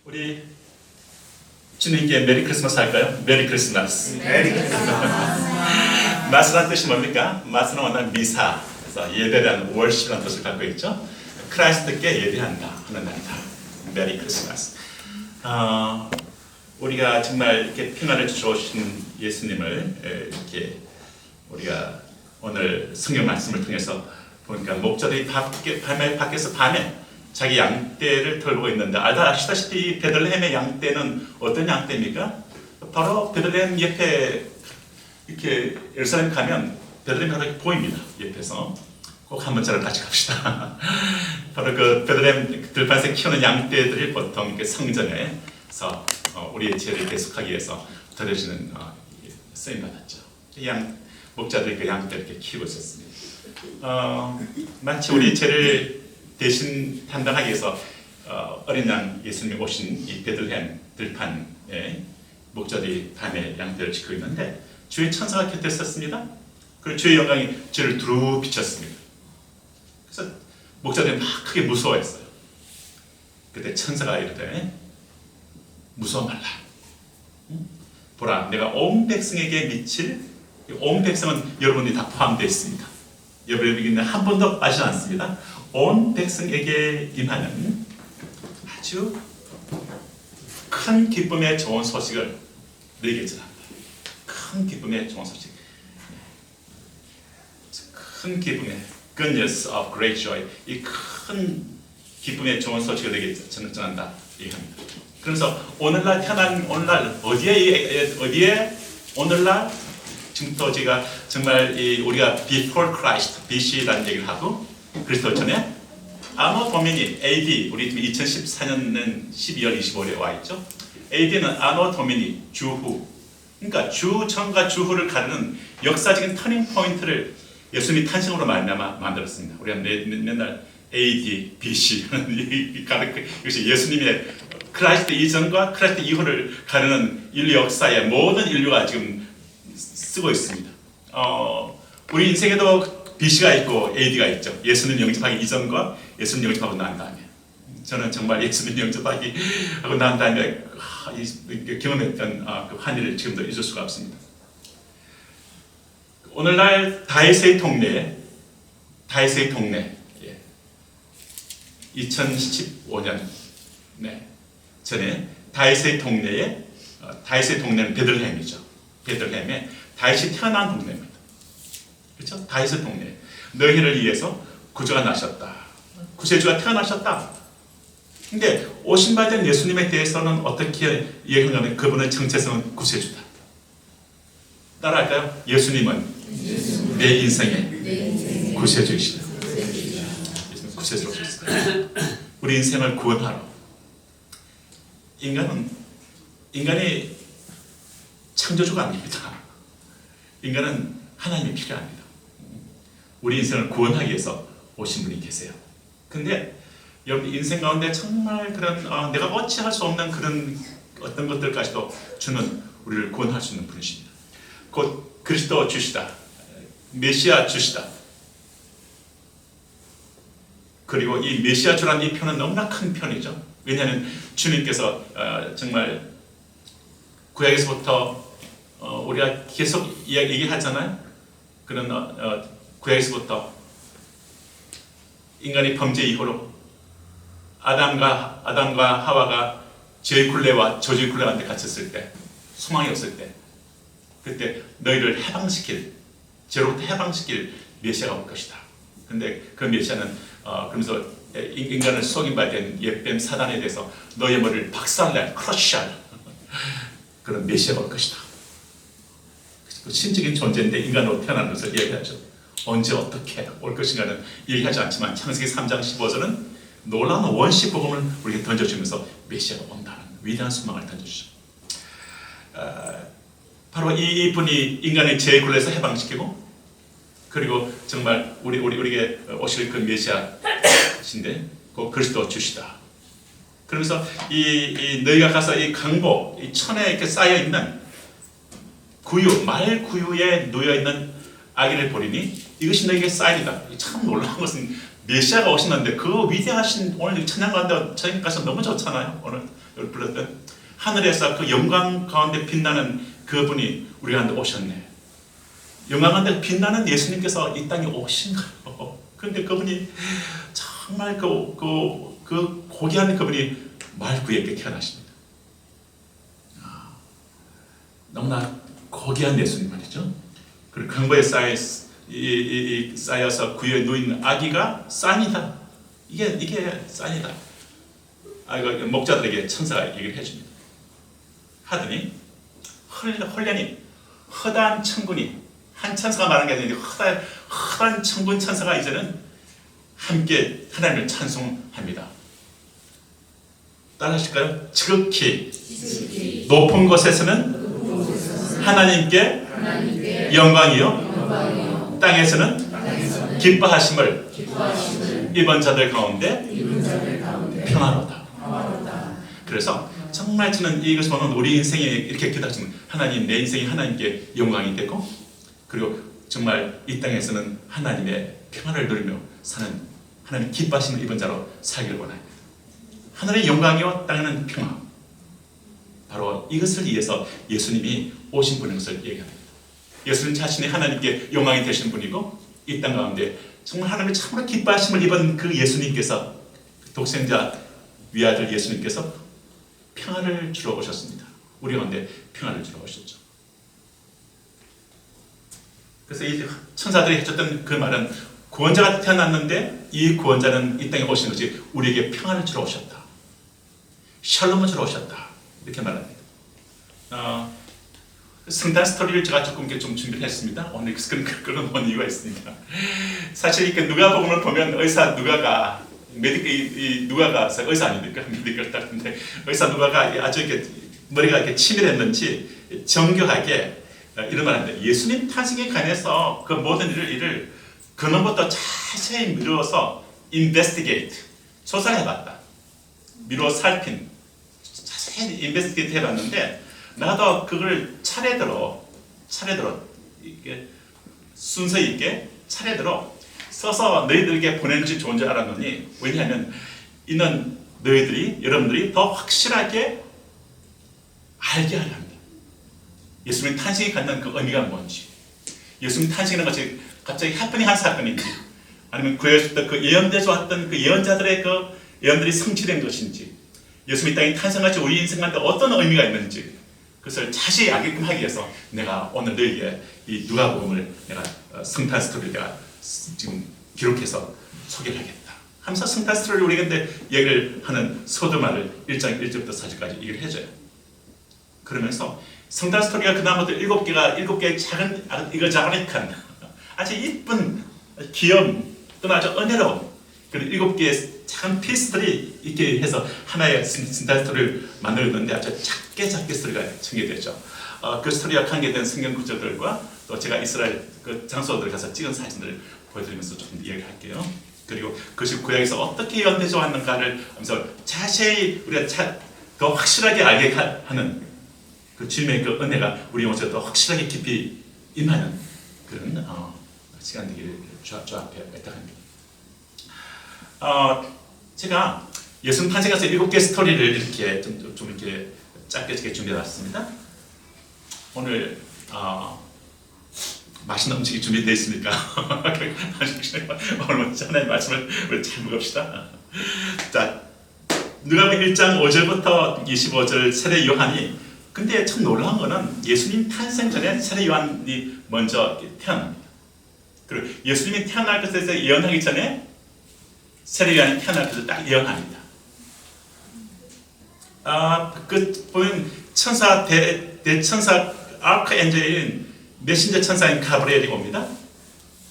우리 주님께 메리 크리스마스 할까요? 메리 크리스마스. 메리 크리스마스. 마스라는 뜻이 뭡니까? 마스는 원래 미사, 그래서 예배라는 월십이라는 뜻을 갖고 있죠. 크라이스트께 예배한다 하는 날이다. 메리 크리스마스. 우리가 정말 이렇게 평안을 주셔오신 예수님을 이렇게 우리가 오늘 성경 말씀을 통해서 보니까 목자들이 밖에서 밤에 자기 양떼를 털고 있는데 아시다시피 베들레헴의 양떼는 어떤 양떼입니까? 바로 베들레헴 옆에 이렇게 예루살렘 가면 베들레헴이 바로 보입니다. 옆에서 꼭 한 번쯤은 같이 갑시다. 바로 그 베들레헴 들판에서 키우는 양떼들이 보통 이렇게 성전에서 우리의 죄를 계속하기 위해서 드려지는 쓰임 받았죠. 목자들이 그 양떼를 이렇게 키우고 있었습니다. 마치 우리 죄를 대신 담당하기 위해서 어린 양 예수님이 오신 이 베들레헴 들판에 목자들이 밤에 양떼를 지키고 있는데 주의 천사가 곁에 있었습니다. 그리고 주의 영광이 주를 두루 비쳤습니다. 그래서 목자들이 막 크게 무서워했어요. 그때 천사가 이르되 무서워 말라. 보라, 내가 온 백성에게 미칠, 온 백성은 여러분이 다 포함되어 있습니다. 여러분에게는 한 번도 빠지지 않습니다. 온 백성에게 임하는 아주 큰 기쁨의 좋은 소식을 너희에게 전합니다. 큰 기쁨의 좋은 소식. 큰 기쁨의 good news of great joy. 이 큰 기쁨의 좋은 소식을 너희에게 전한다. 얘기합니다. 그래서 오늘날 태어난 오늘날 어디에 오늘날 지금부터 제가 정말 우리가 before Christ, BC라는 얘기를 하고 그리스도 전에 아노 도미니 AD 우리 2014년은 12월 25일에 와 있죠. AD는 아노 도미니 주후. 그러니까 주 전과 주후를 가르는 역사적인 터닝 포인트를 예수님이 탄생으로 만들었습니다. 우리가 맨날 AD, BC 이것이 예수님의 크라이스트 이전과 크라이스트 이후를 가르는 인류 역사의 모든 인류가 지금 쓰고 있습니다. 우리 인생에도 BC가 있고 AD가 있죠. 예수님 영접하기 이전과 예수님 영접하고 난 다음에. 저는 정말 예수님 영접하기 하고 난 다음에 경험했던 그 환희를 지금도 잊을 수가 없습니다. 오늘날 다윗의 동네 2015년 전에 다윗의 동네는 베들레헴이죠. 베들레헴에 다윗이 태어난 동네입니다. 그렇죠? 다윗의 동네. 너희를 위해서 구주가 나셨다. 구세주가 태어나셨다. 근데 오신 바 된 예수님에 대해서는 어떻게 얘기하냐면 그분의 정체성은 구세주다. 따라할까요? 예수님은 내 인생의 구세주이시다. 예수님은 구세주로 오셨어요. 우리 인생을 구원하러. 인간이 창조주가 아닙니다. 인간은 하나님이 필요합니다. 우리 인생을 구원하기 위해서 오신 분이 계세요. 근데 여러분 인생 가운데 정말 그런 내가 어찌할 수 없는 그런 어떤 것들까지도 주는 우리를 구원할 수 있는 분이십니다. 곧 그리스도 주시다. 메시아 주시다. 그리고 이 메시아 주라는 이 표현은 너무나 큰 표현이죠. 왜냐하면 주님께서 정말 구약에서부터 우리가 계속 얘기하잖아요. 그런 구약에서부터 인간이 범죄 이후로 아담과 하와가 죄의 굴레와 저주의 굴레 가운데 갇혔을 때, 소망이 없을 때, 그때 너희를 죄로부터 해방시킬 메시아가 올 것이다. 근데 그 메시아는 그러면서 인간을 속인 바 된 옛뱀 사단에 대해서 너의 머리를 박살낼, 크러쉬할 그런 메시아가 올 것이다. 그 신적인 존재인데 인간으로 태어나는 것을 얘기하죠. 언제 어떻게 올 것인가는 얘기하지 않지만 창세기 3장 15절은 놀라운 원시 복음을 우리에게 던져주면서 메시아가 온다는 위대한 소망을 던져주죠. 바로 이분이 인간의 죄의 굴레에서 해방시키고 그리고 정말 우리에게 오실 그 메시아신데 그 그리스도 주시다. 그러면서 너희가 가서 이 강보, 이 천에 이렇게 쌓여 있는 말 구유에 놓여 있는 아기를 보리니 이것이 너희에게 사인이다. 참 놀라운 것은 메시아가 오시는데 그 위대하신 오늘 찬양 가운데 찬양 가서 너무 좋잖아요. 오늘 불렀던 하늘에서 그 영광 가운데 빛나는 그분이 우리 가운데 오셨네. 영광 가운데 빛나는 예수님께서 이 땅에 오신 거예요. 그런데 그분이 정말 그 고귀한 그분이 말구에게 태어나십니다. 너무나 고귀한 예수님 말이죠. 그리고 근거에 쌓여서 구유에 누인 아기가 쌍이다. 이게 쌍이다. 이거 목자들에게 천사가 얘기를 해줍니다. 하더니 홀련히 허다한 천군이 한 천사가 말한 게 아니라 허다한 천군 천사가 이제는 함께 하나님을 찬송합니다. 따라하실까요? 지극히 높은 곳에서는 하나님께 영광이요 땅에서는 기뻐하심을 입은 자들 가운데 평안하다. 그래서 정말 저는 이것을 보면 우리 인생에 이렇게 기도하시면 하나님, 내 인생이 하나님께 영광이 되고, 그리고 정말 이 땅에서는 하나님의 평안을 누리며 사는 하나님 기뻐하시는 입은 자로 살기를 원합니다. 하늘의 영광이요 땅에는 평안. 바로 이것을 위해서 예수님이 오신 분인 것을 얘기합니다. 예수님 자신이 하나님께 영광이 되신 분이고, 이 땅 가운데 정말 하나님의 참으로 기뻐하심을 입은 그 예수님께서, 독생자 위아들 예수님께서 평안을 주러 오셨습니다. 우리 가운데 평안을 주러 오셨죠. 그래서 이 천사들이 해줬던 그 말은, 구원자가 태어났는데 이 구원자는 이 땅에 오신 것이 우리에게 평안을 주러 오셨다. 샬롬을 주러 오셨다. 이렇게 말합니다. 성단 스토리를 제가 조금 좀 준비를 했습니다. 오늘 그런 본 이유가 있습니다. 사실 누가복음을 보면 의사 누가가 누가가 의사 아닙니까? 메디컬 닥터인데 의사 누가가 아주 이렇게 머리가 이렇게 치밀했는지 정교하게 이런 말합니다. 예수님 탄생에 관해서 그 모든 일을 근원부터 자세히 미루어서 investigate, 조사를 해봤다. 미루어 살핀, 자세히 investigate 해봤는데, 나도 그걸 차례대로 이게 순서 있게 차례대로 써서 너희들에게 보내는지 좋은 줄 알았노니, 왜냐하면 이는 여러분들이 더 확실하게 알게 하려 합니다. 예수님 탄생이 갖는 그 의미가 뭔지, 예수님 탄생이라는 것이 갑자기 해프닝한 사건인지, 아니면 구약에서부터 그 예언되어 왔던 그 예언자들의 그 예언들이 성취된 것인지, 예수님이 땅에 탄생같이 우리 인생 가운데 어떤 의미가 있는지, 그것을 자세히 알게끔 하기 위해서 내가 오늘 너희에게 이 누가복음을 내가 성탄 스토리를 내가 지금 기록해서 소개를 하겠다 하면서 성탄 스토리를 우리에게 얘기를 하는 서두말을 1장 1절부터 4절까지 얘기를 해줘요. 그러면서 성탄 스토리가 그다음부터 7개의 작은 이거자그락한 아주 이쁜 귀여운 또는 아주 은혜로운 그런 7개의 작은 피스들이 이렇게 해서 하나의 성탄 스토리를 만들었는데, 아주 작게 스토리가 전개되죠. 그 스토리와 관계된 성경 구절들과 또 제가 이스라엘 그 장소들 가서 찍은 사진들을 보여드리면서 조금 이야기를 할게요. 그리고 그것이 구약에서 어떻게 예언되어 왔는가를 하면서 자세히 우리가 더 확실하게 알게 하는 그 주님의 그 은혜가 우리 영혼에 더 확실하게 깊이 임하는 그런 시간 되기를 주 앞에 애탁합니다. 제가 예수님 탄생에서 7개 스토리를 이렇게 좀 이렇게 짧게 준비해왔습니다. 오늘 맛있는 음식이 준비되어 있습니까? 오늘 하나님의 말씀을 잘 먹읍시다. 자, 누가복음 1장 5절부터 25절 세례 요한이, 근데 참 놀라운 거는 예수님 탄생 전에 세례 요한이 먼저 태어납니다. 그리고 예수님이 태어날 것에 대해서 예언하기 전에 세례 요한이 태어날 것을 딱 예언합니다. 그 보면 천사 대천사 아크엔젤인 메신저 천사인 가브리엘이 옵니다.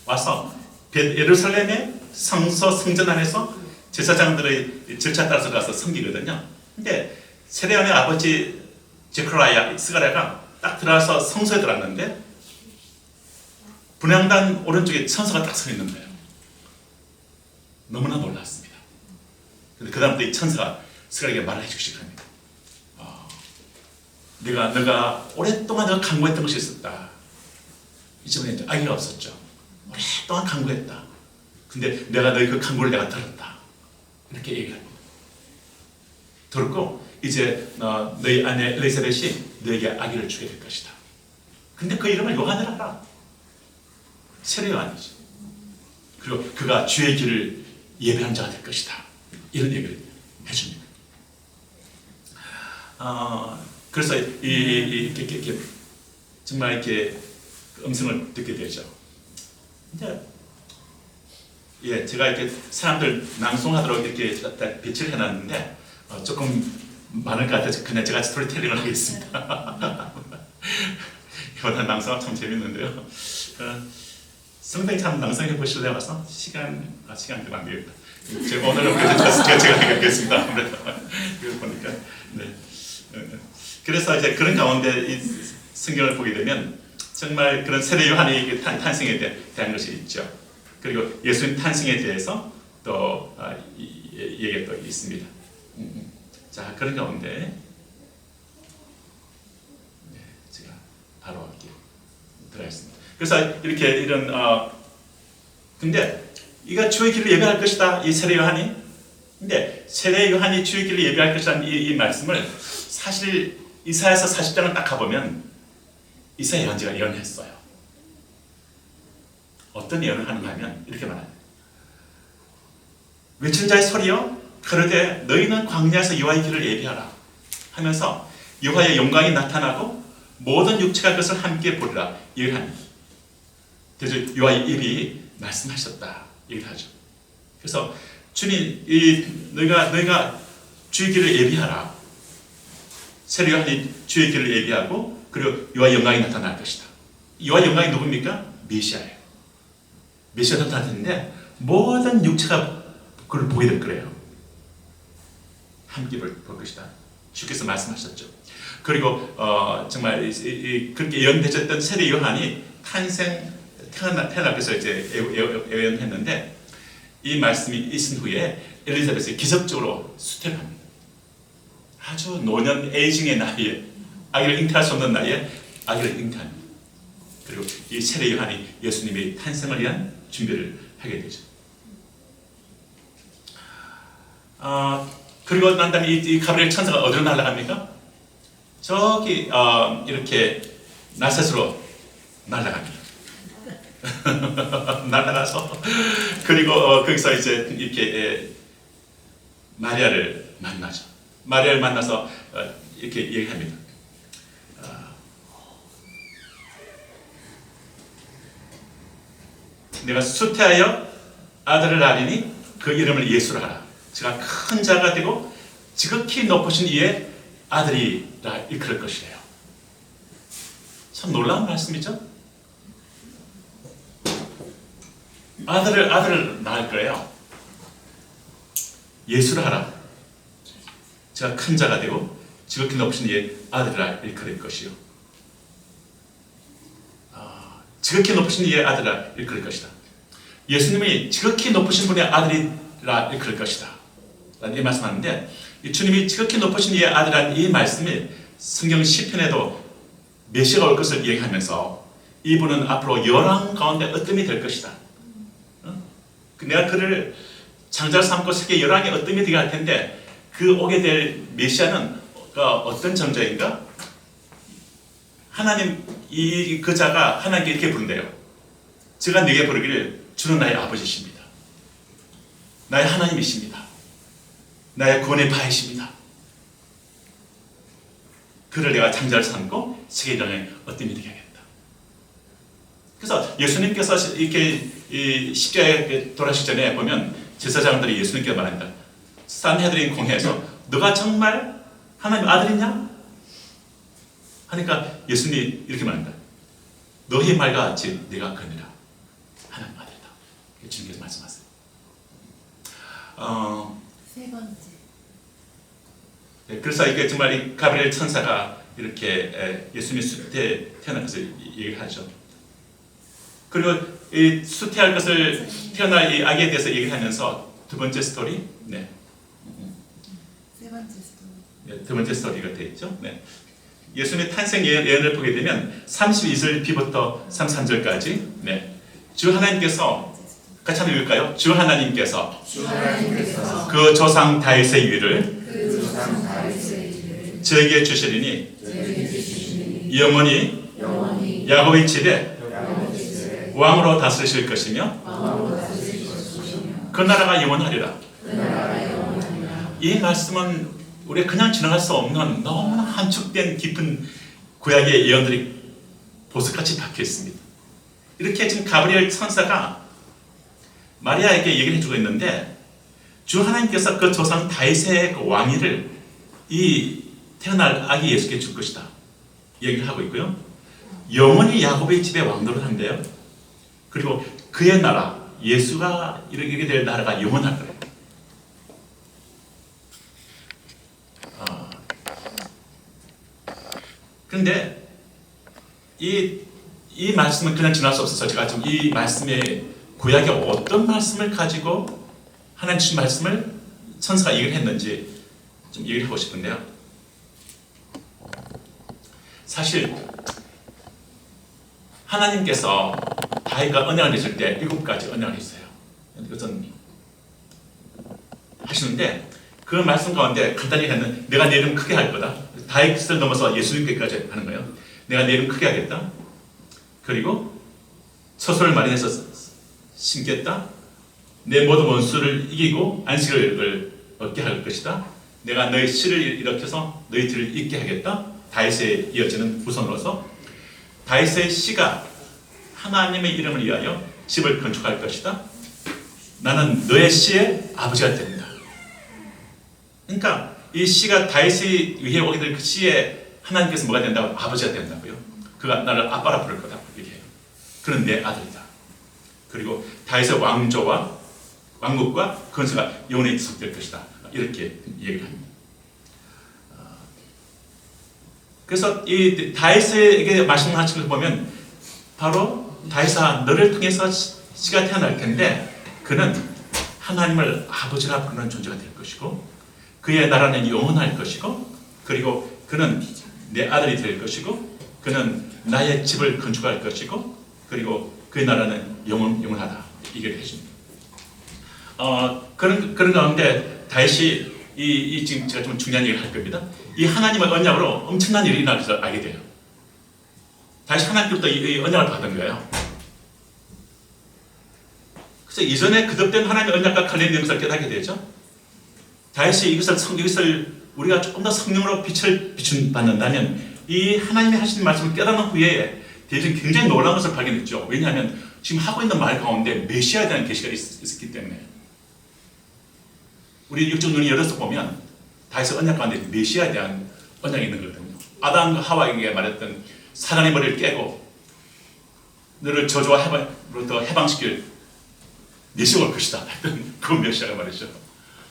와서 예루살렘의 성전 안에서 제사장들의 절차 따라서 가서 섬기거든요. 근데 세례 요한의 아버지 스가랴가 딱 들어와서 성소에 들어왔는데 분향단 오른쪽에 천사가 딱 서 있는 거예요. 너무나 놀랐습니다. 근데 그 다음부터 이 천사가 스가랴에게 말을 해주기 시작합니다. 너가 오랫동안 너가 간구했던 것이 있었다. 이전에 아기가 없었죠. 오랫동안 간구했다. 근데 내가 너희 그 간구를 내가 들었다. 이렇게 얘기합니다. 들었고 이제 너희 아내 엘리사벳이 너에게 아기를 주게 될 것이다. 근데 그 이름을 요한을 하라. 세례 요한이지. 그리고 그가 주의 길을 예배하는 자가 될 것이다. 이런 얘기를 해줍니다. 그래서 이렇게 정말 이렇게 음성을 듣게 되죠. 이제 제가 이렇게 사람들 낭송하도록 이렇게 배치를 해놨는데 조금 많을 것 같아서 그냥 제가 스토리텔링을 하겠습니다. 이번 낭송 참 재밌는데요. 성당에 참 낭송해 보실래요? 와서 시간 좀 안 되겠다. 제가 오늘은 제가 하겠습니다. 이걸 보니까 네. 그래서 이제 그런 가운데 이 성경을 보게 되면 정말 그런 세례 요한의 탄생에 대한 것이 있죠. 그리고 예수님 탄생에 대해서 또 얘기가 또 있습니다. 자, 그런 가운데 제가 바로 이렇게 들어가겠습니다. 그래서 이렇게 이런 근데 이가 주의 길을 예배할 것이다. 이 세례 요한이. 근데 세례 요한이 주의 길을 예배할 것이라는 이 말씀을 사실 이사야서 40장을 딱 가보면 이사야 예언자가 예언했어요. 어떤 예언을 하는가 하면 이렇게 말합니다. 외친 자의 소리여 그러되 너희는 광야에서 여호와의 길을 예배하라 하면서 여호와의 영광이 나타나고 모든 육체가 그것을 함께 보리라 예언합니다. 그래서 여호와의 입이 말씀하셨다 얘기를 하죠. 그래서 주님 너희가 주의 길을 예배하라. 세례 요한이 주의 길을 예배하고 그리고 여호와의 영광이 나타날 것이다. 여호와의 영광이 누굽니까? 메시아예요. 메시아가 나타났는데 모든 육체가 그걸 보게 될 거예요. 함께 볼 것이다. 주께서 말씀하셨죠. 그리고 정말 그렇게 예언되셨던 세례 요한이 태어나서 이제 예언했는데 이 말씀이 있은 후에 엘리사벳이 기적적으로 수태합니다. 아주 노년 에이징의 나이에 아기를 잉태할 수 없는 나이에 아기를 잉태합니다. 그리고 이 세례 요한이 예수님의 탄생을 위한 준비를 하게 되죠. 그리고 난 다음에 이 가브리엘 천사가 어디로 날아갑니까? 저기 이렇게 나셋으로 날아갑니다. 날아가서 그리고 거기서 이제 이렇게 마리아를 만나죠. 마리아를 만나서 이렇게 얘기합니다. 내가 수태하여 아들을 낳으리니 그 이름을 예수라 하라. 제가 큰 자가 되고 지극히 높으신 이의 아들이라 일컬을 것이래요. 참 놀라운 말씀이죠. 아들을 낳을 거예요. 예수를 하라. 제가 큰 자가 되고 지극히 높으신 이의 아들이라 일컬을 것이요. 지극히 높으신 이의 아들이라 일컬을 것이다. 예수님이 지극히 높으신 분의 아들이라 일컬을 것이다. 라는 이 말씀하는데 이 주님이 지극히 높으신 이의 아들이라는 이 말씀이 성경 시편에도 메시아가 올 것을 얘기하면서 이분은 앞으로 열왕 가운데 어뜸이 될 것이다. 내가 그를 창자로 삼고 세계 열왕의 어뜸이 되게 할 텐데 그 오게 될 메시아는 어떤 존재인가? 하나님 그 자가 하나님께 이렇게 부른대요. 제가 네게 부르기를 주는 나의 아버지십니다. 나의 하나님이십니다. 나의 구원의 바이십니다. 그를 내가 창자를 삼고 세계 열왕의 어뜸이 되게 하겠다. 그래서 예수님께서 이렇게 십자가에 돌아가시기 전에 보면 제사장들이 예수님께 말합니다. 산헤드린 공회에서 너가 정말 하나님 아들이냐? 하니까 예수님이 이렇게 말합니다. 너희 말과 같이 네가 거니라. 하나님 아들이다. 주님께서 말씀하세요. 세 번째. 그래서 이게 정말 이 가브리엘 천사가 이렇게 예수님의 수태 태어날 것을 얘기를 하죠. 그리고 이 수태할 것을 태어날 이 아기에 대해서 얘기를 하면서 두 번째 스토리, 네. 세 번째 스토리. 네, 두 번째 스토리가 되어 있죠. 네. 예수님의 탄생 예언을 보게 되면 32절부터 33절까지, 네. 주 하나님께서 같이 한번 읽을까요? 주 하나님께서 주 하나님께서 그 조상 다윗의 위를 그 조상 다윗의 저에게 주시리니 영원히 야곱의 집에 왕으로 다스리실 것이며 그 나라가 영원하리라. 이 말씀은 우리가 그냥 지나갈 수 없는 너무나 함축된 깊은 구약의 예언들이 보석같이 박혀 있습니다. 이렇게 지금 가브리엘 천사가 마리아에게 얘기를 해주고 있는데, 주 하나님께서 그 조상 다윗의 그 왕위를 이 태어날 아기 예수께 줄 것이다 얘기를 하고 있고요. 영원히 야곱의 집에 왕노를 한대요. 그리고 그의 나라, 예수가 이르게 될 나라가 영원할 거예요. 그런데 이 말씀은 그냥 지날 수 없어서 제가 지금 이 말씀의 구약에 어떤 말씀을 가지고 하나님 주신 말씀을 천사가 얘기를 했는지 좀 얘기를 하고 싶은데요. 사실 하나님께서 다윗과 언약을 맺을 때 7가지 언약을 했어요. 이것은 하시는데 그 말씀 가운데 간단히 하는, 내가 내 이름 크게 할 거다. 다윗을 넘어서 예수님께까지 하는 거예요. 내가 내 이름 크게 하겠다. 그리고 처소를 마련해서 심겠다. 내 모든 원수를 이기고 안식을 얻게 할 것이다. 내가 너희 씨를 일으켜서 너희 뒤를 잇게 하겠다. 다윗에 이어지는 후손으로서 다윗의 씨가 하나님의 이름을 위하여 집을 건축할 것이다. 나는 너의 씨의 아버지가 됩니다. 그러니까 이 씨가 다윗이 위해 오게 될 그 씨에 하나님께서 뭐가 된다고? 아버지가 된다고요. 그가 나를 아빠라 부를 거다 얘기해요. 그는 내 아들이다. 그리고 다윗의 왕조와 왕국과 건설가 영원히 지속될 것이다. 이렇게 얘기를 합니다. 그래서 이 다윗에게 말씀하신 것을 보면 바로 다윗아, 너를 통해서 씨가 태어날 텐데 그는 하나님을 아버지라 부르는 존재가 될 것이고 그의 나라는 영원할 것이고 그리고 그는 내 아들이 될 것이고 그는 나의 집을 건축할 것이고 그리고 그의 나라는 영원하다. 얘기를 해줍니다. 그런 가운데 다윗이 지금 제가 좀 중요한 얘기를 할 겁니다. 이 하나님의 언약으로 엄청난 일이 일어날 것을 알게 돼요. 다시 하나님께부터 이 언약을 받은 거예요. 그래서 이전에 거듭된 하나님의 언약과 관련된 것을 깨닫게 되죠. 다윗이 이것을 우리가 조금 더 성령으로 빛을 비춘받는다면 이 하나님이 하시는 말씀을 깨닫는 후에 다윗은 굉장히 놀라운 것을 발견했죠. 왜냐하면 지금 하고 있는 말 가운데 메시아에 대한 계시가 있었기 때문에. 우리 육적 눈이 열어서 보면 다윗의 언약 가운데 메시아에 대한 언약이 있는 거거든요. 아담과 하와에게 말했던 사단의 머리를 깨고 너를 저주와 해방으로부터 해방시킬 메시아가 올 것이다 했던 그 메시아가 말이죠.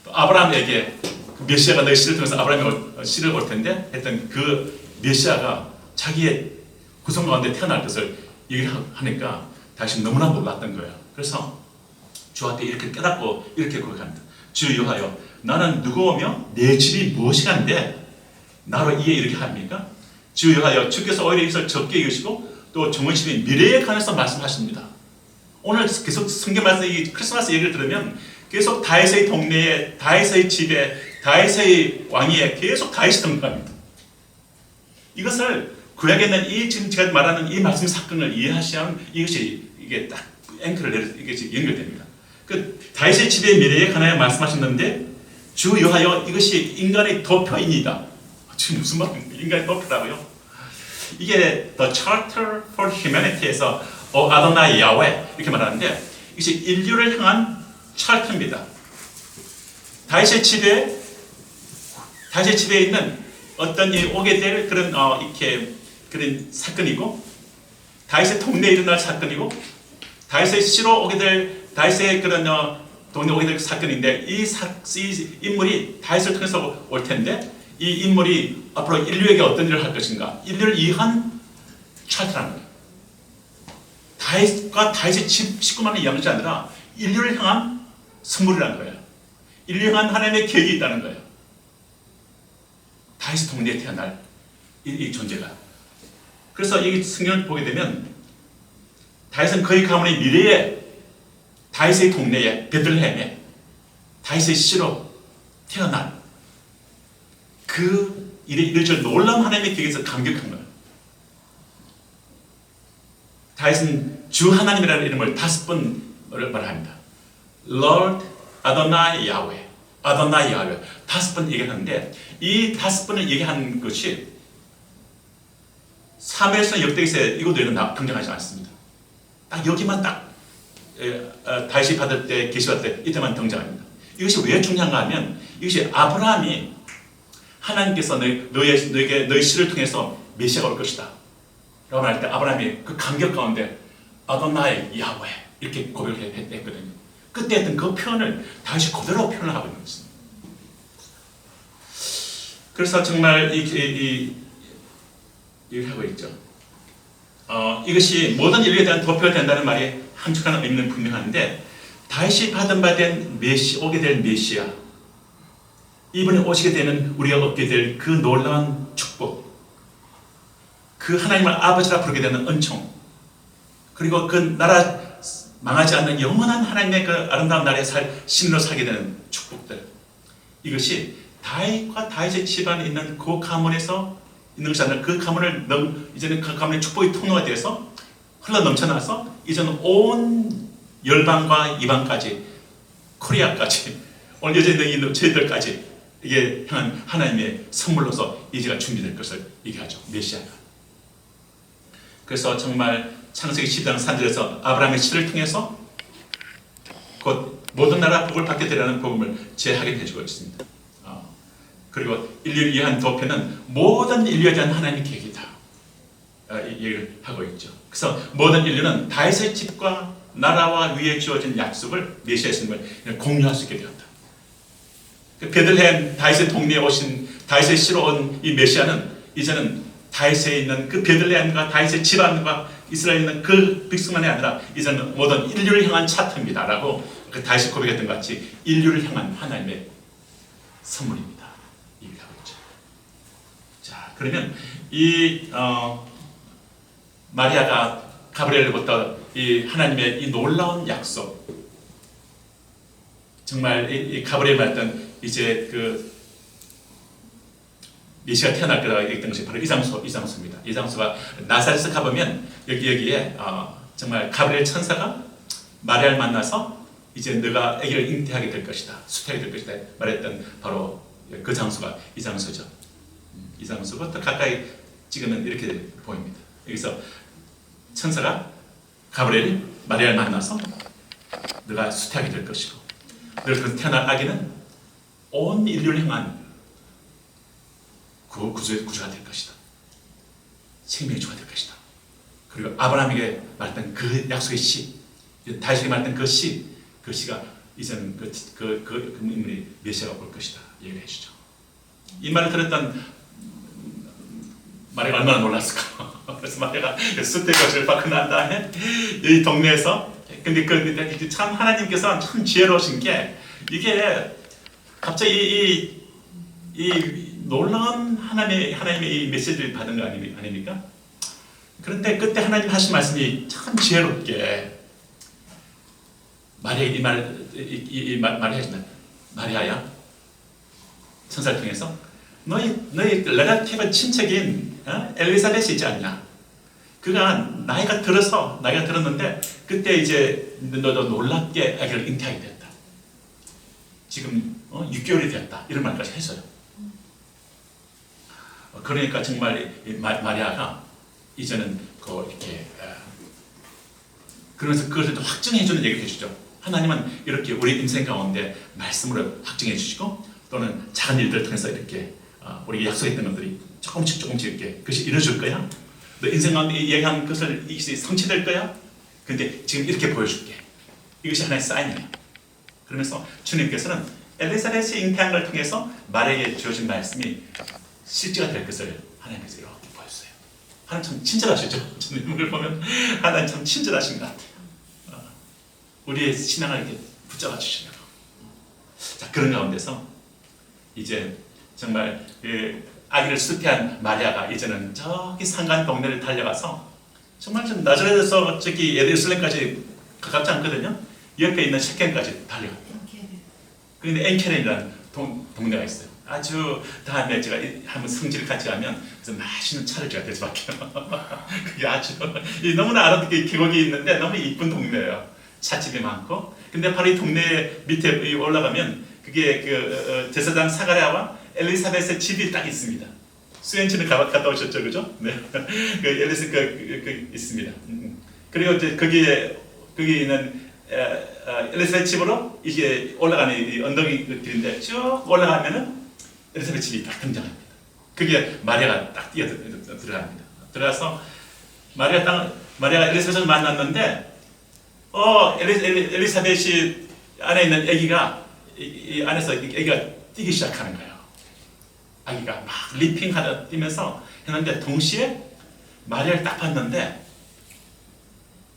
또 아브라함에게 그 메시아가 너의 씨를 통해서 아브라함의 씨를 올 텐데 했던 그 메시아가 자기의 구성 가운데 태어날 것을 얘기를 하니까 다시 너무나 놀랐던 거예요. 그래서 주 앞에 이렇게 깨닫고 이렇게 고백합니다. 주 여호와여, 나는 누구오며 내 집이 무엇이간데 나로 이에 이렇게 합니까? 주 여호와여, 주께서 오히려 이것을 적게 이으시고 또 정원십이 미래에 관해서 말씀하십니다. 오늘 계속 성경 말씀, 이 크리스마스 얘기를 들으면 계속 다윗의 동네에, 다윗의 집에, 다윗의 왕위에 계속 다윗이 등장합니다. 이것을 구약에 있는 지금 제가 말하는 이 말씀 사건을 이해하시면 이게 딱 앵커를 내려 이게 연결됩니다. 그 다윗의 집의 미래에 관하여 말씀하셨는데 주 여호와여, 이것이 인간의 도표입니다. 지금 무슨 말입니까? 인간의 도표라고요? 이게 The Charter for Humanity에서 아도나이 야훼 이렇게 말하는데 이것이 인류를 향한 차트입니다. 다윗의 집에 있는 어떤 오게 될 그런 이렇게 그런 사건이고 다윗의 동네에 일어날 사건이고 다윗의 시로 오게 될 다윗의 그런 동네에 오게 될 사건인데 이 인물이 다윗을 통해서 올 텐데 이 인물이 앞으로 인류에게 어떤 일을 할 것인가, 인류를 위한 차트라는 거예요. 다윗과 다윗의 식구만을 이야기하지 아니라 인류를 향한 선물이라는 거예요. 인류를 향한 하나님의 계획이 있다는 거예요. 다윗의 동네에 태어날 이 존재가. 그래서 이 성경을 보게 되면 다윗은 그의 가문의 미래에 다윗의 동네에 베들레헴에 다윗의 씨로 태어난 그 이럴 줄 놀라운 하나님의 계획에서 감격한 거예요. 다윗은 주 하나님이라는 이름을 5번 말합니다. Lord Adonai Yahweh, Adonai Yahweh 5번 얘기하는데 이 5번을 얘기한 것이 사무엘서 역대기서에 이것 외에는 등장하지 않습니다. 딱 여기만 딱 다윗이 받을 때 계시받을 때 이때만 등장합니다. 이것이 왜 중요한가 하면 이것이 아브라함이 하나님께서 너희 씨를 통해서 메시아가 올 것이다 라고 말할 때 아브라함이 그 감격 가운데 아도나이 야훼 이렇게 고백을 했거든요. 그때 했던 그 표현을 다윗이 그대로 표현을 하고 있는 것입니다. 그래서 정말 이걸 하고 있죠. 이것이 모든 인류에 대한 도표가 된다는 말이 함축하는 의미는 분명한데 다윗이 받은 바 된 오게 될 메시아, 이번에 오시게 되는 우리가 얻게 될 그 놀라운 축복, 그 하나님을 아버지라 부르게 되는 은총, 그리고 그 나라 망하지 않는 영원한 하나님의 그 아름다운 나라에 신으로 살게 되는 축복들, 이것이 다윗과 다윗의 집안에 있는 그 가문에서 있는 것이 아니라 그 가문을 이제는 그 가문의 축복의 통로가 되어서 흘러 넘쳐나서 이제는 온 열방과 이방까지, 코리아까지, 오늘 여전히 있는 저희들까지 이게 향한 하나님의 선물로서 이제가 준비될 것을 얘기하죠. 메시아가. 그래서 정말 창세기 12장 3절에서 아브라함의 씨를 통해서 곧 모든 나라 복을 받게 되라는 복음을 제하게 해주고 있습니다. 그리고 인류를 위한 도표는 모든 인류에 대한 하나님의 계획이다, 이 얘기를 하고 있죠. 그래서 모든 인류는 다윗의 집과 나라와 위에 주어진 약속을 메시아의 선을 공유할 수 있게 되었다. 베들레헴 다윗의 동네에 오신 다윗의 씨로 온 이 메시아는 이제는 다윗에 있는 그 베들레헴과 다윗의 집안과 이스라엘에 있는 그 백성만이 아니라 이제는 모든 인류를 향한 차트입니다 라고 그 다윗이 고백했던 것 같이 인류를 향한 하나님의 선물입니다. 얘기하고 있죠. 자, 그러면 이 마리아가 가브리엘로부터 이 하나님의 이 놀라운 약속, 정말 이 가브리엘 말했던 이제 그 메시아가 태어날 거라고 얘기했던 것이 바로 이장소입니다. 이장소가 나사렛에 가보면 여기에 정말 가브리엘 천사가 마리아를 만나서 이제 너가 아기를 잉태하게 될 것이다, 수태하게 될 것이다 말했던 바로 그 장소가 이 장소죠. 이 장소부터 가까이 찍으면 이렇게 보입니다. 여기서 천사가 가브리엘이 마리아를 만나서 너가 수태하게 될 것이고 너를 태어날 아기는 온 인류를 향한 구주가 될 것이다, 생명의 주가 될 것이다. 그리고 아브라함에게 말했던 그 약속의 씨, 다윗에게 말했던 그 씨가 이제는 그 인물이 메시아가 올 것이다 얘기를 해주죠. 이 말을 들었던 마리아가 얼마나 놀랐을까. 그래서 마리아가 수태거지를 받고 난 다음에 이 동네에서 근데 참 하나님께서 참 지혜로우신 게 이게 갑자기 이 놀라운 하나님의 이 메시지를 받은 거 아닙니까? 그런데 그때 하나님 하신 말씀이 참 지혜롭게 마리아 이 말을 해준다. 마리아야, 천사를 통해서 너희 레가티브 친척인 엘리사벳이 있지 않냐? 그가 나이가 들었는데 그때 이제 너도 놀랍게 아기를 잉태하게 됐다. 지금 6개월이 됐다. 이런 말까지 했어요. 그러니까 정말 마리아가 이제는 이렇게 그러면서 그것을 확증해주는 얘기를 해주죠. 하나님은 이렇게 우리 인생 가운데 말씀으로 확증해 주시고 또는 작은 일들을 통해서 이렇게 우리가 약속했던 것들이 조금씩 이렇게 그것이 이루어질 거야. 너 인생 가운데 얘기한 것을 이것이 성취될 거야. 근데 지금 이렇게 보여줄게. 이것이 하나의 사인이에요. 그러면서 주님께서는 엘리사벳이 잉태한 걸 통해서 마리아에게 주어진 말씀이 실제가 될 것을 하나님께서 이렇게 보여주세요. 하나님 참 친절하시죠? 주님을 보면 하나님 참 친절하신 것 같아요. 우리의 신앙을 이렇게 붙잡아 주시려고. 자, 그런 가운데서 이제 정말 아기를 수태한 마리아가 이제는 저기 산간 동네를 달려가서 정말 좀 나자렛에서 저기 예루살렘까지 가깝지 않거든요. 옆에 있는 셰켄까지 달려갑니다. 그런데 엔케렌이라는 동네가 있어요. 아주 다음에 제가 한번 성지를 같이 가면 그래서 맛있는 차를 제가 대접할게요. 그게 아주 너무나 아름답게 계곡이 있는데 너무 이쁜 동네예요. 찻집이 많고. 근데 바로 이 동네 밑에 올라가면 그게 제사장 사가랴와 엘리사벳의 집이 딱 있습니다. 수엔치는 갔다 오셨죠, 그죠? 네, 그 엘리사벳 있습니다. 그리고 이제 거기에 있는 엘리사벳 집으로 이게 올라가는 이 언덕이 길인데 쭉 올라가면은 엘리사벳 집이 딱 등장합니다. 그게 마리아가 딱 뛰어 들어갑니다. 들어가서 마리아가 엘리사벳을 만났는데 엘리사벳이 안에 있는 아기가 이 안에서 아기가 뛰기 시작하는 거예요. 아기가 막 리핑하다 뛰면서 했는데 동시에 마리아를 딱 봤는데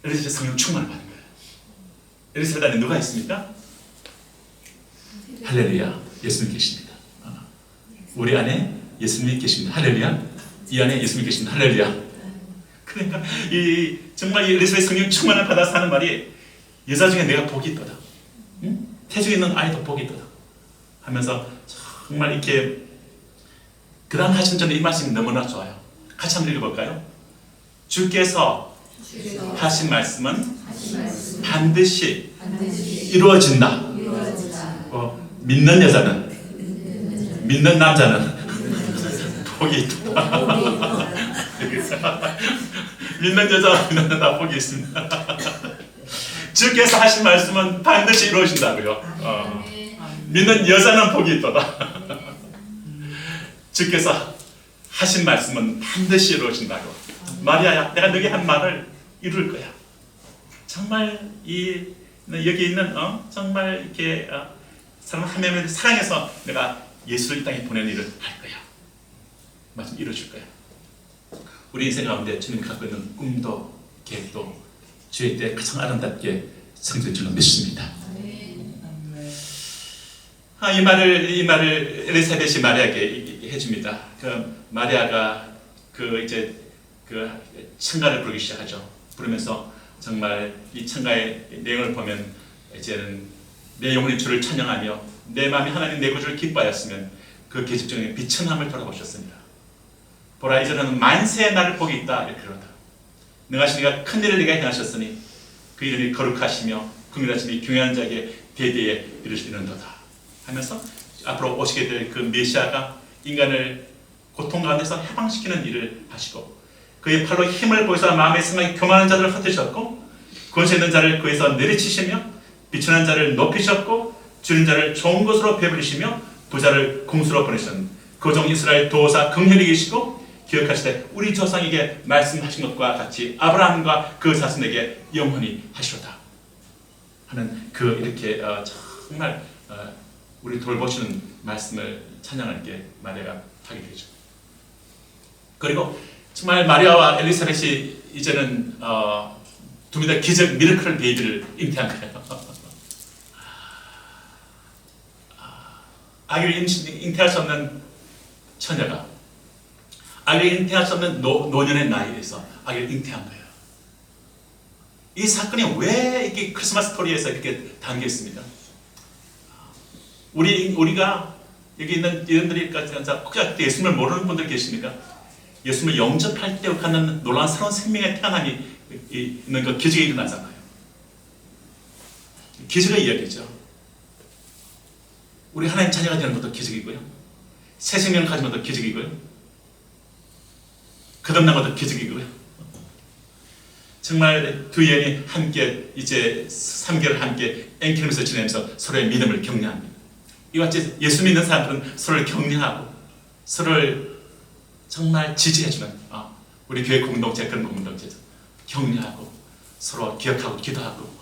엘리사벳 성령 충만을 받는 거예요. 엘리사벳 안에 누가 있습니까? 할렐루야, 예수님 계십니다. 우리 안에 예수님이 계십니다. 할렐루야. 이 안에 예수님이 계십니다. 할렐루야. 그러니까 정말 엘리사벳 성령 충만을 받아서 하는 말이 여자 중에 내가 복이 있도다. 응? 태중에 있는 아이도 복이 있도다. 하면서 정말 이렇게 그 다음 하신 전에 이 말씀이 너무나 좋아요. 같이 한번 읽어볼까요? 주께서 하신 말씀은 반드시 이루어진다. 믿는 여자는, 믿는 남자는 복이 있다. 믿는 여자, 믿는 남자 복이 있습니다. 주께서 하신 말씀은 반드시 이루어진다고요. 믿는 여자는 복이 있도다. 주께서 하신 말씀은 반드시 이루어진다고. 마리아야, 내가 너에게 한 말을 이룰 거야. 정말 여기 있는 정말 이렇게 사람 한 명을 사랑해서 내가 예수를 이 땅에 보내는 일을 할 거야. 말씀 이루어줄 거야. 우리 인생 가운데 주님 갖고 있는 꿈도 계획도 주의 때 가장 아름답게 성취될 줄로 믿습니다. 이 말을 엘리사벳이 마리아에게 해줍니다. 마리아가 이제 찬가를 부르기 시작하죠. 부르면서 정말 이 찬가의 내용을 보면 이제는 내 영혼이 주를 찬양하며 내 마음이 하나님 내 구주를 기뻐하였으면 그 계집 중에 비천함을 돌아보셨습니다. 보라, 이제는 만세의 나를 복이 있다. 이렇게 그러다. 능하신 이가 큰 일을 내게 행하셨으니 그 이름이 거룩하시며 긍휼하심이 경외하는 자에게 대대에 이르시는도다 하면서 앞으로 오시게 될 그 메시아가 인간을 고통 가운데서 해방시키는 일을 하시고 그의 팔로 힘을 보이사 마음의 생각이 교만한 자들을 흩으셨고 권세 있는 자를 그에서 내리치시며 비천한 자를 높이셨고 줄인 자를 좋은 곳으로 베풀리시며 부자를 공수로 보내신 그 종 이스라엘 도사 긍휼히 계시고 기억하시되 우리 조상에게 말씀하신 것과 같이 아브라함과 그 자손에게 영원히 하시로다 하는 이렇게 정말 우리 돌보시는 말씀을 찬양할 때 마리아가 하게 되죠. 그리고 정말 마리아와 엘리사벳이 이제는 두 분 다 기적 미라클 베이비를 잉태한 거예요. 아기를 잉태할 수 없는 처녀가 아기를 잉태할 수 없는 노년의 나이에서 아기를 잉태한 거예요. 이 사건이 왜 이렇게 크리스마스 스토리에서 이렇게 담겨 있습니까? 우리가 여기 있는 이런들이 혹시 예수님을 모르는 분들 계십니까? 예수님을 영접할 때 갖는 놀라운 새로운 생명의 태어남이 있는 그 기적이 일어나잖아요. 기적의 이야기죠. 우리 하나님 자녀가 되는 것도 기적이고요. 새 생명을 가진 것도 기적이고요. 거듭난 것도 기적이고요. 정말 두 여인이 함께 이제 3개월 함께 앵키면서 지내면서 서로의 믿음을 격려합니다. 이와 같이 예수 믿는 사람들은 서로를 격려하고 서로를 정말 지지해주는 우리 교회 공동체 그런 공동체죠. 격려하고 서로 기억하고 기도하고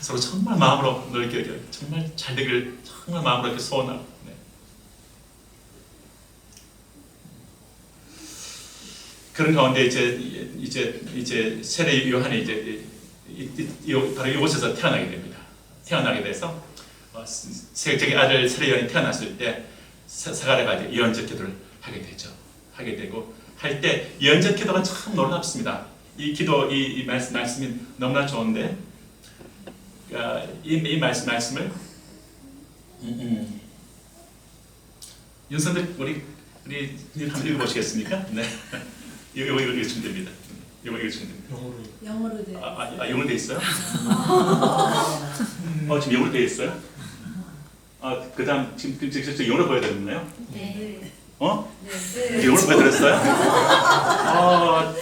서로 정말 마음으로 이렇게 정말 잘 되길 정말 마음으로 이렇게 소원하고. 네. 그런 가운데 이제 세례 요한이 이제 바로 이곳에서 태어나게 됩니다. 태어나게 돼서 자기 아들 세례 요한이 태어났을 때 사가랴가 이제 예언적 기도를 하게 되죠. 하게 되고 할 때 예언적 기도가 참 놀랍습니다. 이 기도 이 말씀이 너무나 좋은데 이 말씀을 윤선들 우리 한번 읽어보시겠습니까? 네. 이거 읽으시면 됩니다. 이거 읽으시면 됩니다. 영어로 돼. 영어로 돼 있어요? 지금 영어로 돼 있어요? 그다음 지금 저 영어로 보여드렸나요? 네. 네. 영어로 보여드렸어요?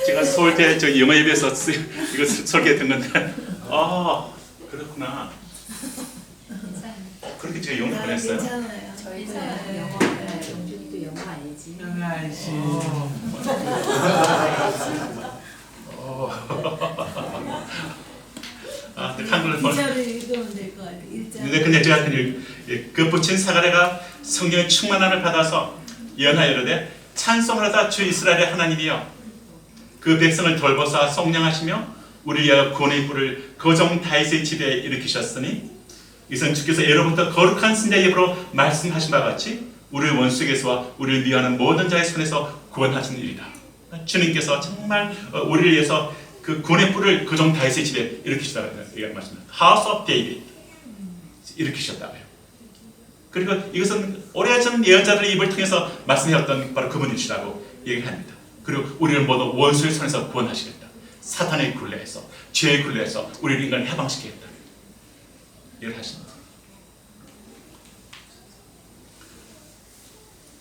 제가 서울대 저 영어 예배에서 이거 설계했던 건데. 그렇구나. 그렇게 제가 영어로 보냈어요? 괜찮아요. 저희도 영어, 영준이도 영어 알지? 영어 알지. 한글을 볼. 2절을 읽으면 될 거 같아요. 1절. 근데 제가 그 부친 사가랴가 성령의 충만함을 받아서 연하여 이르되 찬송하다 주 이스라엘의 하나님이여 그 백성을 돌보사 성령하시며 우리 위하여 구원의 뿔을 거종 다윗의 집에 일으키셨으니 이선 주께서 예로부터 거룩한 선지자의 입으로 말씀하신 바와 같이 우리를 원수에게서와 우리를 미워하는 모든 자의 손에서 구원하신 일이다. 주님께서 정말 우리를 위해서 그 구원의 뿔을 거종 다윗의 집에 일으키셨다는 말씀입니다. House of David 일으키셨다고요. 그리고 이것은 오래전 예언자들의 입을 통해서 말씀해왔던 바로 그분이시라고 얘기합니다. 그리고 우리를 모두 원수의 손에서 구원하시겠다. 사탄의 굴레에서, 죄의 굴레에서 우리를 인간을 해방시키겠다. 이걸 하십니다.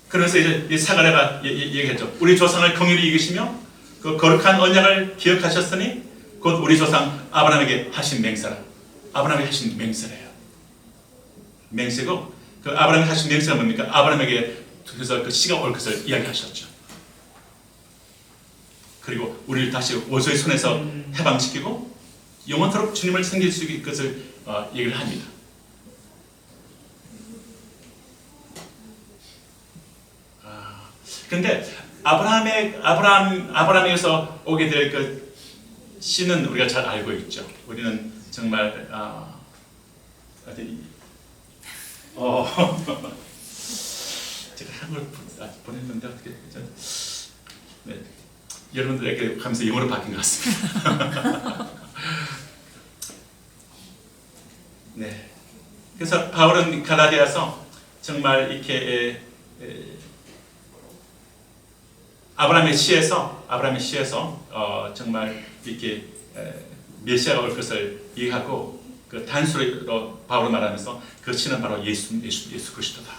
그래서 이제 사가랴가 얘기했죠. 우리 조상을 긍휼히 이기시며 그 거룩한 언약을 기억하셨으니 곧 우리 조상 아브라함에게 하신 맹세라. 아브라함에게 하신 맹세래요. 맹세고 그 아브라함이 하신 맹세가 뭡니까? 아브라함에게 그래서 그 시가 올 것을 이야기하셨죠. 그리고 우리를 다시 원수의 손에서 해방시키고 영원토록 주님을 섬길 수 있을 것을 얘기를 합니다. 그런데 아브라함에게서 오게 될 그 씨는 우리가 잘 알고 있죠. 우리는 정말 제가 한걸 보냈는데 어떻게 네. 여러분들에게 하면서 영어로 바뀐 것 같습니다. 네. 그래서 바울은 갈라디아서 정말 이렇게 아브라함의 시에서 정말 이렇게 메시아가 올 것을 얘기하고 그 단수로 바울은 말하면서 그 시는 바로 예수 그리스도다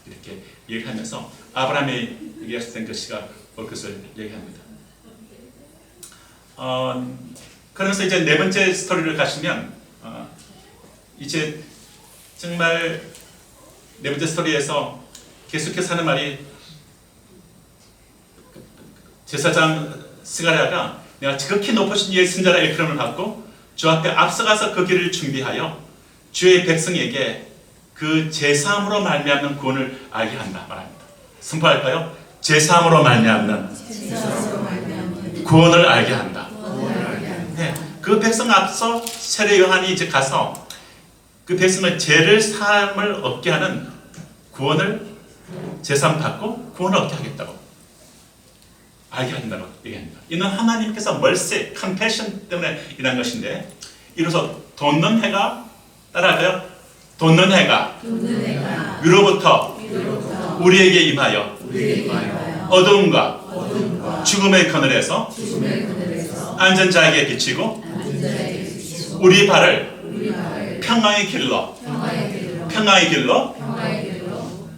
이렇게 얘기하면서 아브라함이 얘기했을 때 그 시가 올 것을 얘기합니다. 그러면서 이제 네 번째 스토리를 가시면 이제 정말 네 번째 스토리에서 계속해서 하는 말이 제사장 스가랴가 내가 지극히 높으신 이의 선자라 일컬음을 받고 주 앞에 앞서가서 그 길을 준비하여 주의 백성에게 그 제사함으로 말미암는 구원을 알게 한다 말합니다. 선포할까요? 제사함으로 말미암는 구원을 알게 한다. 네, 그 백성 앞서 세례 요한이 이제 가서 그 백성의 죄를 사함을 얻게 하는 구원을 제사함 받고 구원을 얻게 하겠다고 알게 한다고 얘기합니다. 이는 하나님께서 mercy, compassion 때문에 일한 것인데 이로써 돋는 해가 따라할까요? 돋는 해가 위로부터 우리에게 임하여 어두움과 죽음의 그늘에서 안전자에게 비치고 우리 발을 평강의 길로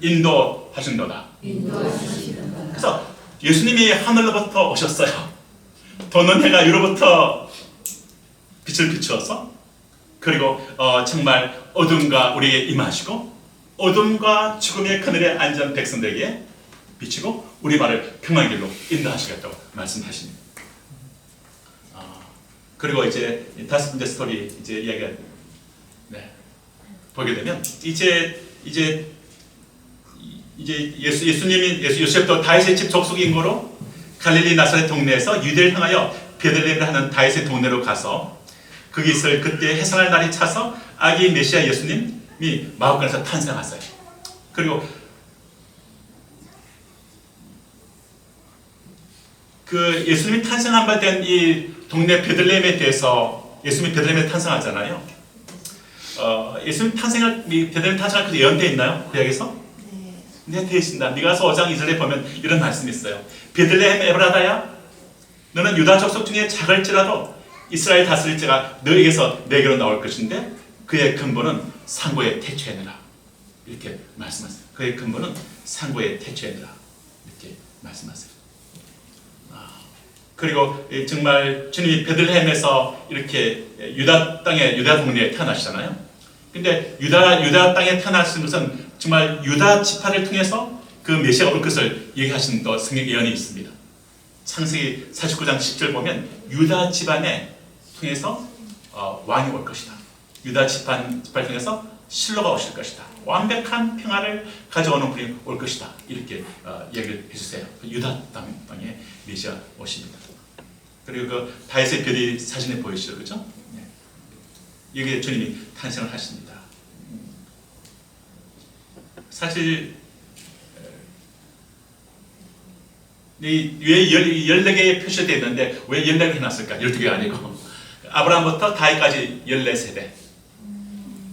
인도하신도다. 그래서 예수님이 하늘로부터 오셨어요. 돋는 해가 위로부터 빛을 비추어서 그리고 정말 어둠과 우리에게 임하시고 어둠과 죽음의 그늘에 앉은 백성들에게 비치고 우리 발을 평안의 길로 인도하시겠다고 말씀하십니다. 그리고 이제 다섯 번째 스토리 이제 이야기가 보게 되면 이제 예수님이 요셉도 다윗의 집 족속인 거로 갈릴리 나사렛 동네에서 유대를 향하여 베들레헴을 하는 다윗의 동네로 가서 거기 있을 그때 해산할 날이 차서 아기 메시아 예수님이 마구간에서 탄생하세요. 그리고 그 예수님이 탄생한 바 된 이 동네 베들레헴에 대해서 예수님이 베들레헴에 탄생하잖아요. 예수님 베들레헴 탄생할 그 예언돼 있나요? 구약에서? 내 대신다. 미가서 5장 2절에 보면 이런 말씀이 있어요. 베들레헴 에브라다야, 너는 유다 족속 중에 작을지라도 이스라엘 다스릴 자가 너에게서 내게로 나올 것인데 그의 근본은 상고의 태초에느라. 이렇게 말씀하세요. 그의 근본은 상고의 태초에느라. 이렇게 말씀하세요. 그리고 정말 주님이 베들레헴에서 이렇게 유다 땅에, 유다 동네에 태어나시잖아요. 근데 유다 땅에 태어나신 것은 정말 유다 지파를 통해서 그 메시아가 올 것을 얘기하신 또 성경 예언이 있습니다. 창세기 49장 10절 보면 유다 집안에 통해서 왕이 올 것이다. 유다 집안을 통해서 실로가 오실 것이다. 완벽한 평화를 가져오는 분이 올 것이다. 이렇게 얘기를 해주세요. 유다 땅에 메시아 오십니다. 그리고 그 다윗의 별이 사진에 보이시죠, 그렇죠? 여기에 주님이 탄생을 하십니다. 사실 왜 14개의 표시되어 있는데 왜 14개 해놨을까? 12개가 아니고 아브라함부터 다윗까지 14세대,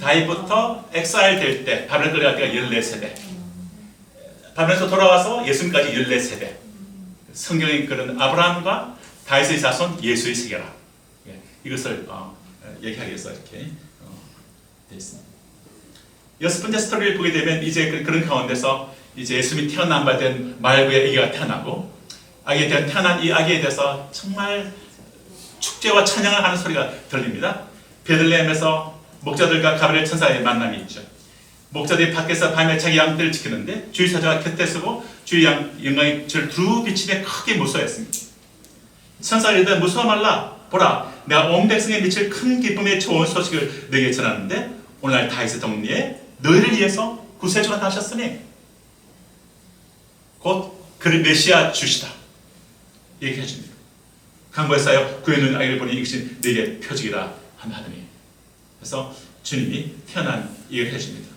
다윗부터 엑사일 될 때 바벨 끌려갈 때가 14세대, 바벨에서 돌아와서 예수님까지 14세대. 성경이 그런 아브라함과 다윗의 자손 예수의 세계라. 이것을 얘기하기 위해서 이렇게 되어 있습니다. 여섯 번째 스토리를 보게 되면 이제 그런 가운데서 이제 예수님이 태어난 바 된 말구의 아기가 태어나고 아기에 대한 태어난 이 아기에 대해서 정말 축제와 찬양을 하는 소리가 들립니다. 베들레헴에서 목자들과 가브리엘 천사의 만남이 있죠. 목자들이 밖에서 밤에 자기 양떼를 지키는데 주의 사자가 곁에 서고 주의 영광이 저를 두루 비치며 크게 무서워했습니다. 천사가 이르되 무서워 말라. 보라, 내가 온 백성에 미칠 큰 기쁨의 좋은 소식을 너에게 전하는데 오늘날 다윗의 동리에 너희를 위해서 구세주가 나셨으니 곧 그를 메시아 주시다. 얘기해 줍니다. 강보에 쌓여 구해 놓은 아기를 보니 이것이 너에게 표적이라 하더니, 그래서 주님이 태어난 얘기를 해줍니다.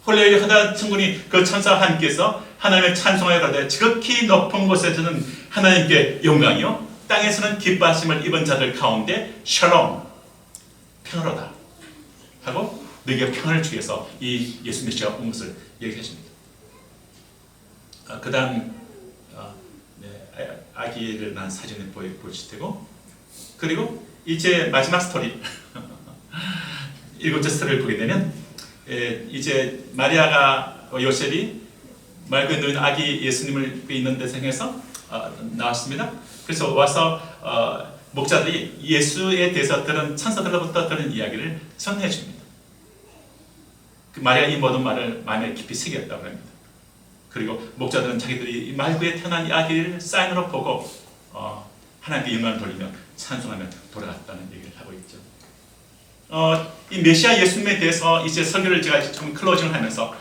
홀레에 하다 천군이 그 천사와 함께해서 하나님의 찬송하여 가되 지극히 높은 곳에서는 하나님께 영광이요 땅에서는 기뻐하심을 입은 자들 가운데 샬롬, 평화로다 하고 너에게 평화를 주기 위해서 이 예수 메시아가 온 것을 얘기해 줍니다. 그 다음 아기를 낳은 사진을 보실 테고, 그리고 이제 마지막 스토리 일곱째 스토리를 보게 되면 이제 마리아가 요셉이 맑은 누인 아기 예수님을 있는 데서 향해서 나왔습니다. 그래서 와서 목자들이 예수에 대해서 들은 천사들로부터 들은 이야기를 전해 줍니다. 그 마리아 이 모든 말을 마음에 깊이 새겼다고 합니다. 그리고 목자들은 자기들이 말구에 태어난 이 아기를 사인으로 보고 하나님께 영광을 돌리며 찬송하며 돌아갔다는 얘기를 하고 있죠. 이 메시아 예수님에 대해서 이제 설교를 제가 좀 클로징을 하면서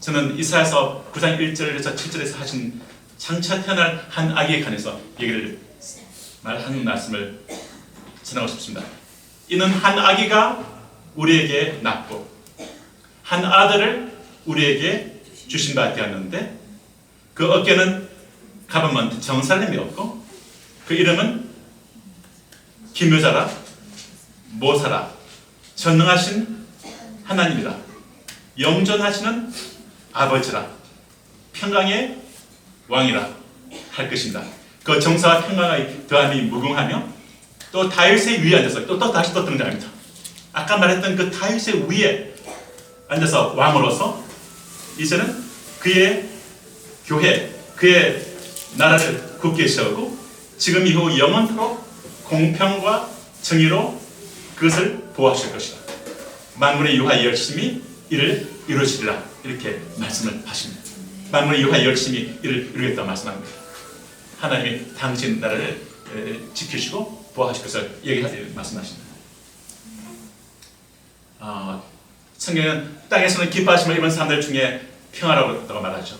저는 이사야서 9장 1절에서 7절에서 하신 장차 태어날 한 아기에 관해서 얘기를 말하는 말씀을 전하고 싶습니다. 이는 한 아기가 우리에게 낳고 한 아들을 우리에게 주신 바 되었는데 그 어깨는 가보면 정살렘이었고 그 이름은 기묘자라 모사라 전능하신 하나님이라 영존하시는 아버지라 평강의 왕이라 할 것입니다. 그 정사와 평강의 더함이 무궁하며 또 다윗의 위에 앉아서 또 다시 또 등장합니다. 아까 말했던 그 다윗의 위에 앉아서 왕으로서 이제는 그의 교회, 그의 나라를 굳게 세우고 지금 이후 영원토록 공평과 정의로 그것을 보호하실 것이다. 만군의 여호와 열심히 이를 이루시리라 이렇게 말씀을 하십니다. 만군의 여호와 열심히 이를 이루겠다고 말씀합니다. 하나님이 당신 나라를 지키시고 보호하실 것을 얘기하듯 말씀하십니다. 성경은 땅에서는 기뻐하심을 입은 사람들 중에 평화라고 말하죠.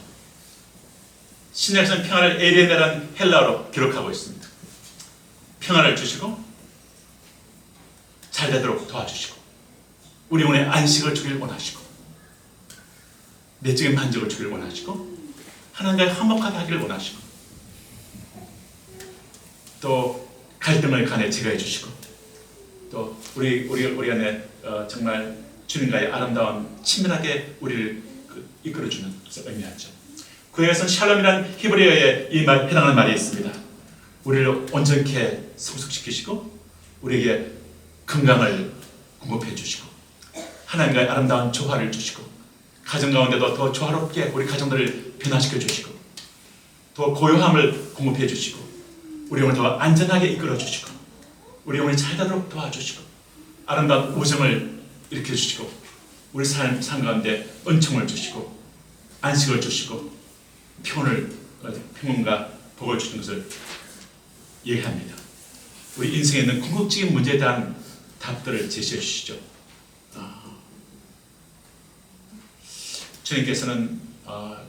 신약에서는 평화를 에레네라는 헬라어로 기록하고 있습니다. 평화를 주시고 잘 되도록 도와주시고 우리 영혼에 안식을 주길 원하시고 내적인 만족을 주길 원하시고 하나님과 화목하게 하기를 원하시고 또 갈등을 간에 제거해 주시고 또 우리 안에 정말 주님과의 아름다운 친밀하게 우리를 이끌어주는 것을 의미하죠. 구약에서는 샬롬이라는 히브리어에 이 말 해당하는 말이 있습니다. 우리를 온전케 성숙시키시고 우리에게 건강을 공급해 주시고 하나님과의 아름다운 조화를 주시고 가정 가운데도 더 조화롭게 우리 가정들을 변화시켜 주시고 더 고요함을 공급해 주시고 우리 영을 더 안전하게 이끌어 주시고 우리 영을 잘 가도록 도와주시고 아름다운 우정을 일으켜 주시고 우리 삶 가운데 은총을 주시고 안식을 주시고 평온과 복을 주시는 것을 얘기합니다. 우리 인생에 있는 궁극적인 문제에 대한 답들을 제시해 주시죠. 주님께서는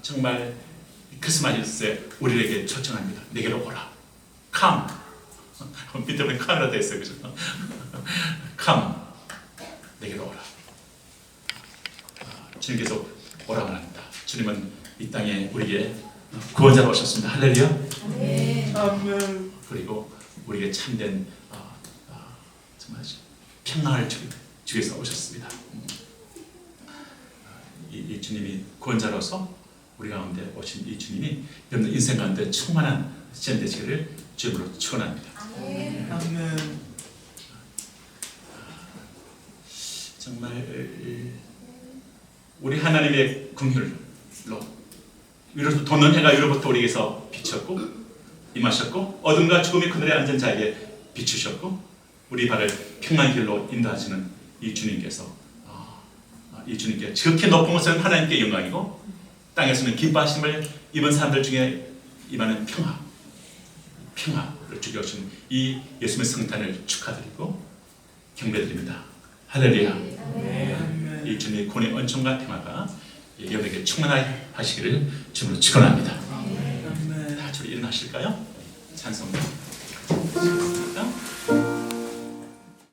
정말 크리스마스에 우리에게 초청합니다. 내게로 오라. Come. 밑에 보면 come이라고 되어 있어요. 그죠? Come. 내게로 오라. 주님께서 오라고 합니다. 주님은 이 땅에 우리에게 구원자로 오셨습니다. 할렐루야. 아멘. 그리고 우리에게 참된 정말 평안을 주기 위해서 오셨습니다. 이 주님이 구원자로서 우리 가운데 오신 이 주님이 여러분 인생 가운데 충만한 시간 되시기를 주님으로 축원합니다. 아멘. 정말 우리 하나님의 긍휼로 돋는 해가 위로부터 우리에게서 비쳤고 임하셨고 어둠과 죽음의 그늘에 앉은 자에게 비추셨고 우리 발을 평안의 길로 인도하시는 이 주님께서 이 주님께 지극히 높은 것은 하나님께 영광이고 땅에서는 기뻐하심을 입은 사람들 중에 임하는 평화를 주게 오신 이 예수님의 성탄을 축하드리고 경배드립니다. 할렐루야. 이 주님의 구원의 은총과 평화가 여러분에게 충만하시기를 주님으로 축원합니다. 다 주로 일어나실까요? 찬송가.